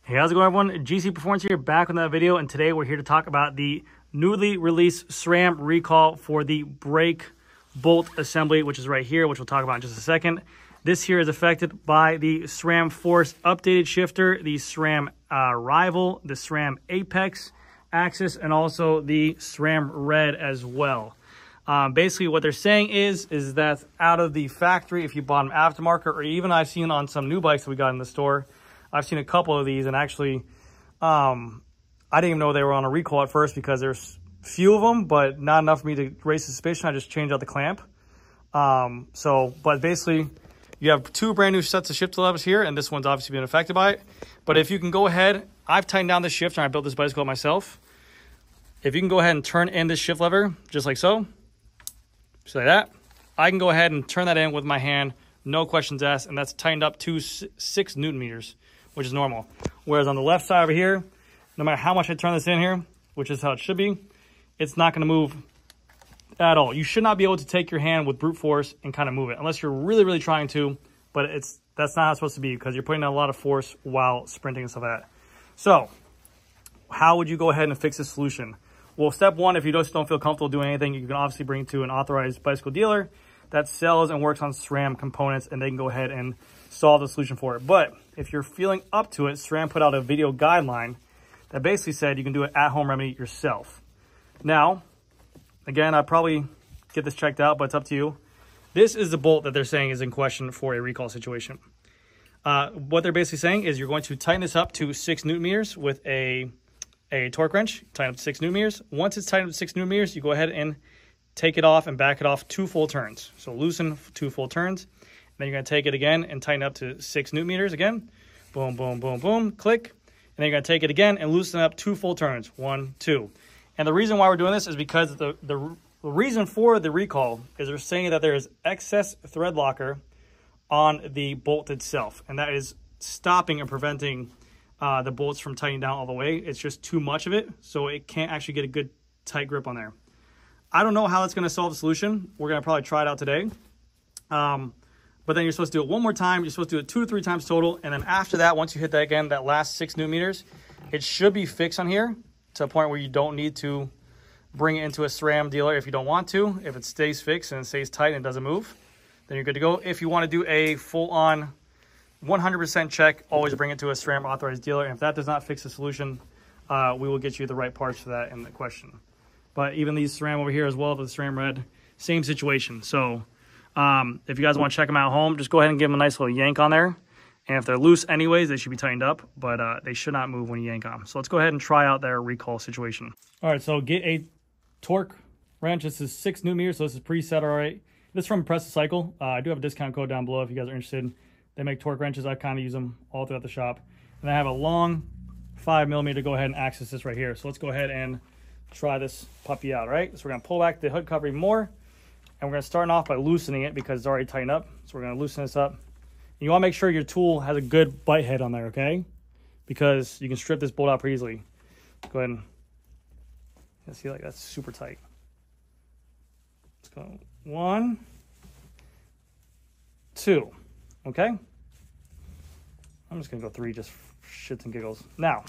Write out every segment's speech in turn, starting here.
Hey, how's it going, everyone? GC Performance here, back with another video, and today we're here to talk about the newly released SRAM recall for the brake bolt assembly, which is right here, which we'll talk about in just a second. This here is affected by the SRAM Force updated shifter, the SRAM Rival, the SRAM Apex axis, and also the SRAM Red as well. Basically, what they're saying is that out of the factory, if you bought them aftermarket, or even I've seen on some new bikes that we got in the store, I've seen a couple of these, and actually, I didn't even know they were on a recall at first because there's few of them, but not enough for me to raise suspicion. I just changed out the clamp. But basically, you have two brand new sets of shifter levers here, and this one's obviously been affected by it. But if you can go ahead, I've tightened down this shifter, and I built this bicycle myself. If you can go ahead and turn in this shift lever, just like so, just like that, I can go ahead and turn that in with my hand, no questions asked, and that's tightened up to 6 Newton meters, which is normal. Whereas on the left side over here, no matter how much I turn this in here, which is how it should be, it's not going to move at all. You should not be able to take your hand with brute force and kind of move it, unless you're really, really trying to, but that's not how it's supposed to be because you're putting out a lot of force while sprinting and stuff like that. So, how would you go ahead and fix this solution? Well, step one, if you just don't feel comfortable doing anything, you can obviously bring it to an authorized bicycle dealer that sells and works on SRAM components, and they can go ahead and solve the solution for it. But if you're feeling up to it, SRAM put out a video guideline that basically said you can do an at-home remedy yourself. Now, again, I'd probably get this checked out, but it's up to you. This is the bolt that they're saying is in question for a recall situation. What they're basically saying is you're going to tighten this up to 6 Newton meters with a torque wrench, tighten up to 6 Newton meters. Once it's tightened up to 6 Newton meters, you go ahead and take it off and back it off 2 full turns. So loosen 2 full turns. Then you're going to take it again and tighten up to 6 Newton meters again. Boom, boom, boom, boom, click. And then you're going to take it again and loosen up 2 full turns. 1, 2. And the reason why we're doing this is because the reason for the recall is they're saying that there is excess thread locker on the bolt itself. And that is stopping and preventing the bolts from tightening down all the way. It's just too much of it, so it can't actually get a good tight grip on there. I don't know how that's going to solve the solution. We're going to probably try it out today. But then you're supposed to do it one more time. You're supposed to do it 2 to 3 times total. And then after that, once you hit that again, that last 6 Newton meters, it should be fixed on here to a point where you don't need to bring it into a SRAM dealer if you don't want to. If it stays fixed and it stays tight and it doesn't move, then you're good to go. If you want to do a full-on 100% check, always bring it to a SRAM authorized dealer. And if that does not fix the solution, we will get you the right parts for that in the question. But even these SRAM over here as well, the SRAM Red, same situation. So if you guys want to check them out at home, just go ahead and give them a nice little yank on there. And if they're loose anyways, they should be tightened up, but they should not move when you yank on them. So let's go ahead and try out their recall situation. All right, so get a torque wrench. This is 6 Newton meters, so this is preset, all right. This is from Press to Cycle. I do have a discount code down below if you guys are interested. They make torque wrenches. I kind of use them all throughout the shop. And I have a long 5mm to go ahead and access this right here. So let's go ahead and try this puppy out, all right? So we're going to pull back the hood cover even more. And we're going to start off by loosening it because it's already tightened up. So we're going to loosen this up. You want to make sure your tool has a good bite head on there, okay? Because you can strip this bolt out pretty easily. Go ahead and see, like, that's super tight. Let's go 1, 2, okay? I'm just going to go 3 just for shits and giggles. Now,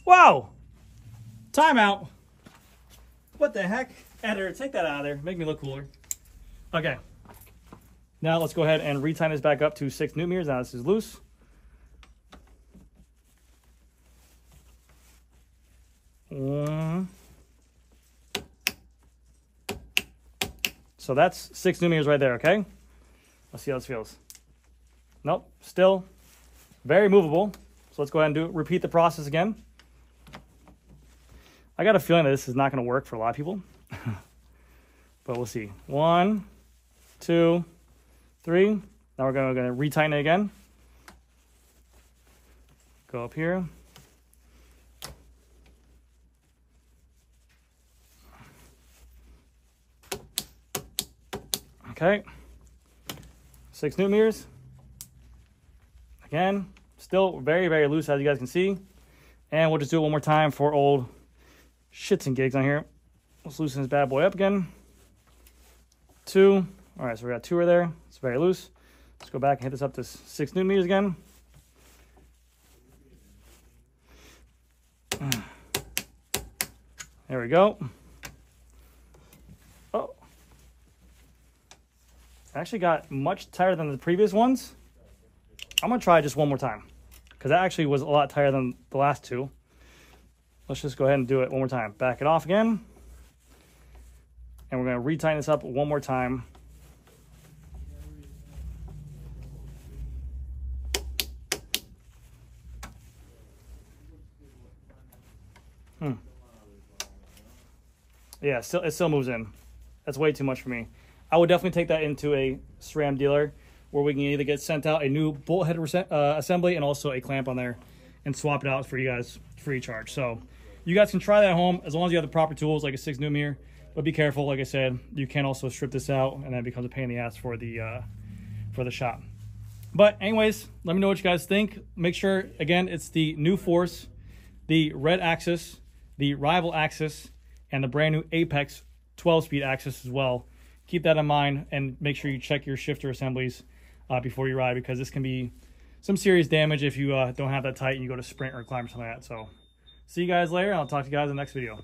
wow! Timeout! What the heck? Editor, take that out of there. Make me look cooler. Okay. Now let's go ahead and retighten this back up to 6 Newton meters. Now this is loose. So that's 6 Newton meters right there, okay? Let's see how this feels. Nope, still very movable. So let's go ahead and repeat the process again. I got a feeling that this is not going to work for a lot of people. But we'll see. 1, 2, 3. Now we're going to retighten it again. Go up here. Okay. 6 Newton meters. Again, still very, very loose as you guys can see. And we'll just do it one more time for old shits and gigs on here. Let's loosen this bad boy up again. 2. All right, so we got 2 right there. It's very loose. Let's go back and hit this up to 6 Newton meters again. There we go. Oh. Actually got much tighter than the previous ones. I'm going to try just one more time, because that actually was a lot tighter than the last two. Let's just go ahead and do it one more time. Back it off again. And we're going to retighten this up one more time. Yeah, it still moves in. That's way too much for me. I would definitely take that into a SRAM dealer where we can either get sent out a new bolt head assembly and also a clamp on there and swap it out for you guys free charge. So you guys can try that at home as long as you have the proper tools like a 6-Nm. But be careful, like I said, you can also strip this out and then it becomes a pain in the ass for the shop. But anyways, let me know what you guys think. Make sure, again, it's the new Force, the Red Axis, the Rival Axis, and the brand new Apex 12-speed axis as well. Keep that in mind and make sure you check your shifter assemblies before you ride, because this can be some serious damage if you don't have that tight and you go to sprint or climb or something like that. So see you guys later. I'll talk to you guys in the next video.